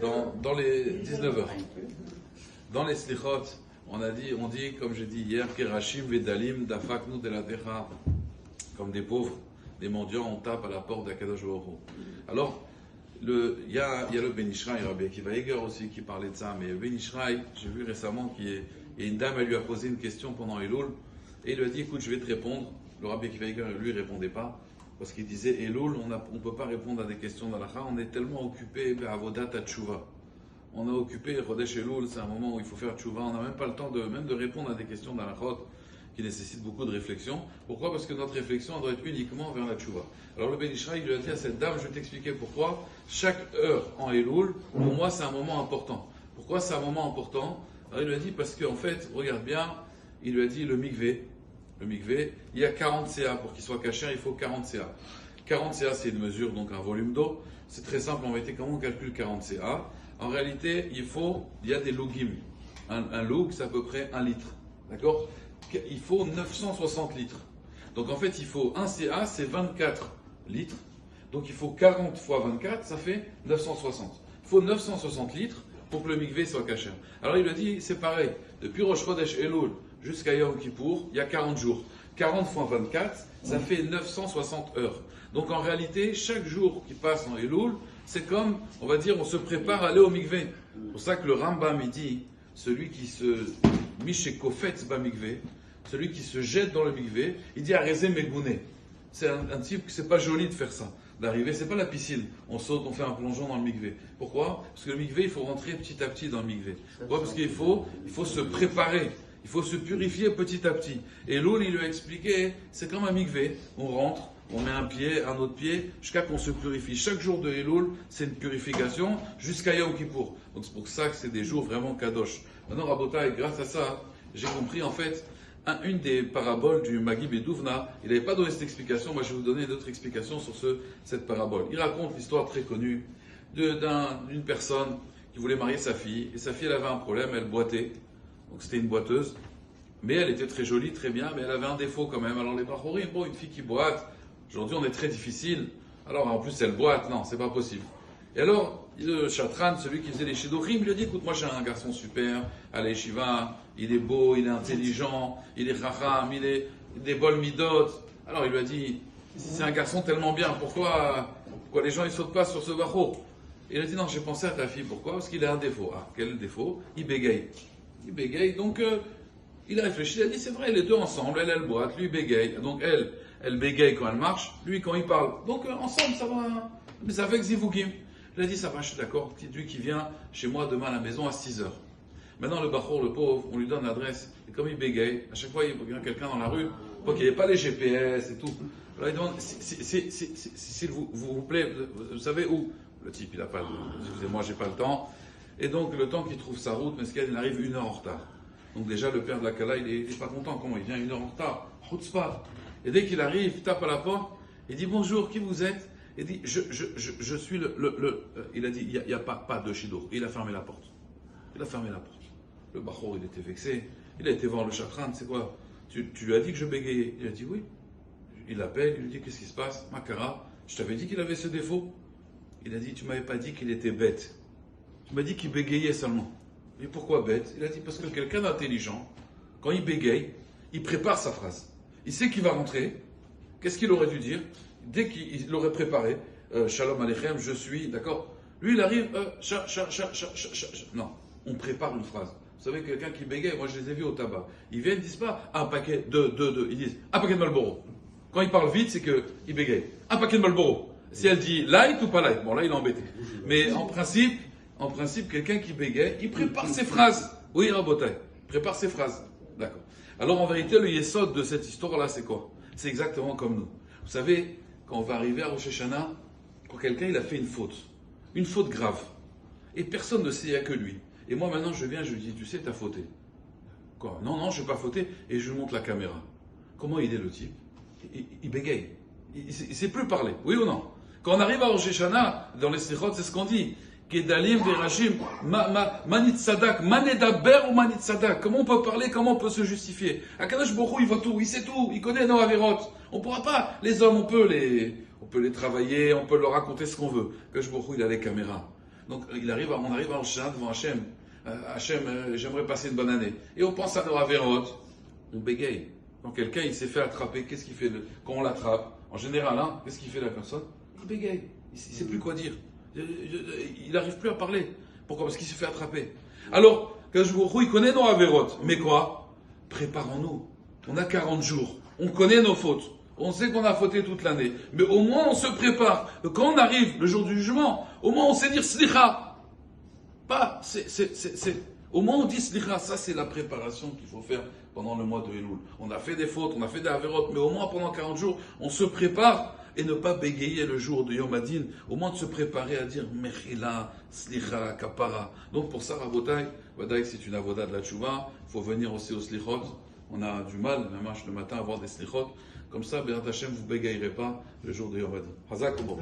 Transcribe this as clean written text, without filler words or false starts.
dans les 19 heures. Dans les slichot, on dit, comme j'ai dit hier, Kerashim Vedalim Dafaknu Delatecha, comme des pauvres, des mendiants, on tape à la porte d'Akadosh Baruch Hu. Alors, il y a le Ben Ishraï, Rabbi Akiva Eger aussi qui parlait de ça, mais le Ben Ishraï, j'ai vu récemment qu'il y a une dame, elle lui a posé une question pendant Elul, et il lui a dit, écoute, je vais te répondre. Le Rabbi Akiva Eger, lui, ne répondait pas, parce qu'il disait, Elul, on ne peut pas répondre à des questions d'Halakha, on est tellement occupé à Avodat Tchouva. On est occupé, Chodesh Elul, c'est un moment où il faut faire Tchouva, on n'a même pas le temps de répondre à des questions d'Halakhot qui nécessitent beaucoup de réflexion. Pourquoi? Parce que notre réflexion doit être uniquement vers la Tchouva. Alors le Ben Ishraï, il lui a dit à cette dame, je vais t'expliquer pourquoi, chaque heure en Elul, pour moi, c'est un moment important. Pourquoi c'est un moment important? Alors il lui a dit, parce qu'en fait, regarde bien, il lui a dit le mikvé, il y a 40 CA, pour qu'il soit caché, il faut 40 CA. 40 CA, c'est une mesure, donc un volume d'eau. C'est très simple, en réalité, comment on calcule 40 CA? En réalité, il y a des lugim. Un lug, c'est à peu près 1 litre. D'accord? Il faut 960 litres. Donc en fait, il faut 1 CA, c'est 24 litres. Donc il faut 40 fois 24, ça fait 960. Il faut 960 litres pour que le mikvé soit caché. Alors il a dit, c'est pareil. Depuis Rosh Chodesh Elul jusqu'à Yom Kippour, il y a 40 jours. 40 fois 24, ça fait 960 heures. Donc en réalité, chaque jour qui passe en Elul, c'est comme, on va dire, on se prépare à aller au mikvé. C'est pour ça que le Rambam, il dit, celui qui se Mishekofetz ba mikvé, celui qui se jette dans le mikvé, il dit Arezé Megouné. C'est un type que c'est pas joli de faire ça, d'arriver, c'est pas la piscine, on saute, on fait un plongeon dans le mikvé. Pourquoi? Parce que le mikvé, il faut rentrer petit à petit dans le mikvé. Pourquoi? Parce qu'il faut se préparer, il faut se purifier petit à petit. Et l'eau, il lui a expliqué, c'est comme un mikvé, on rentre, on met un pied, un autre pied, jusqu'à qu'on se purifie. Chaque jour de Elul, c'est une purification, jusqu'à Yom Kippour. Donc c'est pour ça que c'est des jours vraiment kadosh. Maintenant, Rabotai, grâce à ça, j'ai compris en fait, une des paraboles du Magi Bedouvna, il n'avait pas donné cette explication, moi je vais vous donner d'autres explications sur cette parabole. Il raconte l'histoire très connue d'une personne qui voulait marier sa fille, et sa fille elle avait un problème, elle boitait, donc c'était une boiteuse, mais elle était très jolie, très bien, mais elle avait un défaut quand même. Alors les Bachorim, bon, une fille qui boite, aujourd'hui on est très difficile, alors en plus elle boite, non, c'est pas possible. Et alors, le Chatran, celui qui faisait les Shidduchim, lui a dit, écoute, moi j'ai un garçon super, à l'Eshiva, il est beau, il est intelligent, il est chacham, il est des bol midot. Alors il lui a dit, c'est un garçon tellement bien, pourquoi les gens ils sautent pas sur ce bacho? Et il a dit, non, j'ai pensé à ta fille, pourquoi? Parce qu'il a un défaut. Ah, quel est le défaut? Il bégaye. Il bégaye, donc il a réfléchi, il a dit, c'est vrai, les deux ensemble, elle boite, lui bégaye. Donc elle bégaye quand elle marche, lui quand il parle. Donc ensemble, ça va, mais ça fait Zivugim. Il a dit, ça va, je suis d'accord, lui qui vient chez moi demain à la maison à 6 heures. Maintenant, le Bachor, le pauvre, on lui donne l'adresse, et comme il bégaye, à chaque fois il y a quelqu'un dans la rue, pour qu'il n'y ait pas les GPS et tout. Alors il demande, s'il vous plaît, vous savez où? Le type, il n'a pas de, excusez-moi, j'ai pas le temps. Et donc, le temps qu'il trouve sa route, mais il arrive 1 heure en retard. Donc déjà, le père de la Kala, il est pas content. Comment il vient 1 heure en retard? Chutzpah. Et dès qu'il arrive, il tape à la porte, il dit, bonjour, qui vous êtes? Il dit, je suis il a dit, il n'y a pas de Shidour. Il a fermé la porte. Il a fermé la porte. Le Bachor, il était vexé. Il a été voir le Chatran, c'est quoi? Tu lui as dit que je bégayais? Il a dit oui. Il l'appelle, il lui dit, qu'est-ce qui se passe? Makara, je t'avais dit qu'il avait ce défaut. Il a dit, tu m'avais pas dit qu'il était bête. Tu m'as dit qu'il bégayait seulement. Et pourquoi bête? Il a dit, parce que quelqu'un d'intelligent, quand il bégaye, il prépare sa phrase. Il sait qu'il va rentrer. Qu'est-ce qu'il aurait dû dire? Dès qu'il l'aurait préparé, Shalom Aleichem, je suis, d'accord? Lui, il arrive, non, on prépare une phrase. Vous savez, quelqu'un qui bégaye, moi je les ai vus au tabac. Ils viennent, ils disent pas un paquet, deux, ils disent un paquet de Marlboro. Quand ils parlent vite, c'est qu'il bégaye. Un paquet de Marlboro. Si elle dit light ou pas light, bon là il est embêté. Mais en principe, quelqu'un qui bégaye, il prépare ses phrases. Oui, Rabotai, il prépare ses phrases. D'accord. Alors en vérité, le yesod de cette histoire-là, c'est quoi? C'est exactement comme nous. Vous savez, quand on va arriver à Rosh Hashanah, quand quelqu'un il a fait une faute grave, et personne ne sait, il n'y a que lui. Et moi maintenant je viens, je lui dis, tu sais, t'as fauté. Quoi? Non, je n'ai pas fauté, et je lui montre la caméra. Comment il est le type? Il bégaye. Il ne sait plus parler, oui ou non? Quand on arrive à Rosh Hashanah, dans les Slichot, c'est ce qu'on dit. Kedalim verashim, manit sadak, manedaber ou manit sadak. Comment on peut parler, comment on peut se justifier? Akadosh Baruch Hu, il voit tout, il sait tout, il connaît nos avérotes. On ne pourra pas, les hommes, on peut les travailler, on peut leur raconter ce qu'on veut. Akadosh Baruch Hu, il a les caméras. Donc on arrive à Rosh Hashanah devant Hachem. Hachem, j'aimerais passer une bonne année. Et on pense à nos avérotes, on bégaye. Quand quelqu'un il s'est fait attraper, qu'est-ce qu'il fait quand on l'attrape? En général, qu'est-ce qu'il fait la personne? Il bégaye. Il ne sait plus quoi dire. Il n'arrive plus à parler. Pourquoi? Parce qu'il s'est fait attraper. Alors, il connaît nos avérotes. Mais quoi? Préparons-nous. On a 40 jours. On connaît nos fautes. On sait qu'on a fauté toute l'année. Mais au moins, on se prépare. Quand on arrive le jour du jugement, au moins, on sait dire slicha. Au moins, on dit slicha. Ça, c'est la préparation qu'il faut faire pendant le mois de Elul. On a fait des fautes, on a fait des avérotes, mais au moins, pendant 40 jours, on se prépare et ne pas bégayer le jour de Yom Hadin. Au moins, de se préparer à dire mechila, slicha, kapara. Donc, pour ça, Rabotai, c'est une avoda de la tchouva. Il faut venir aussi au slichot. On a du mal, la marche le matin, à avoir des slichot. Comme ça, Béat Hashem, vous bégayerez pas le jour de Yom Hadin. Hazak ou bon.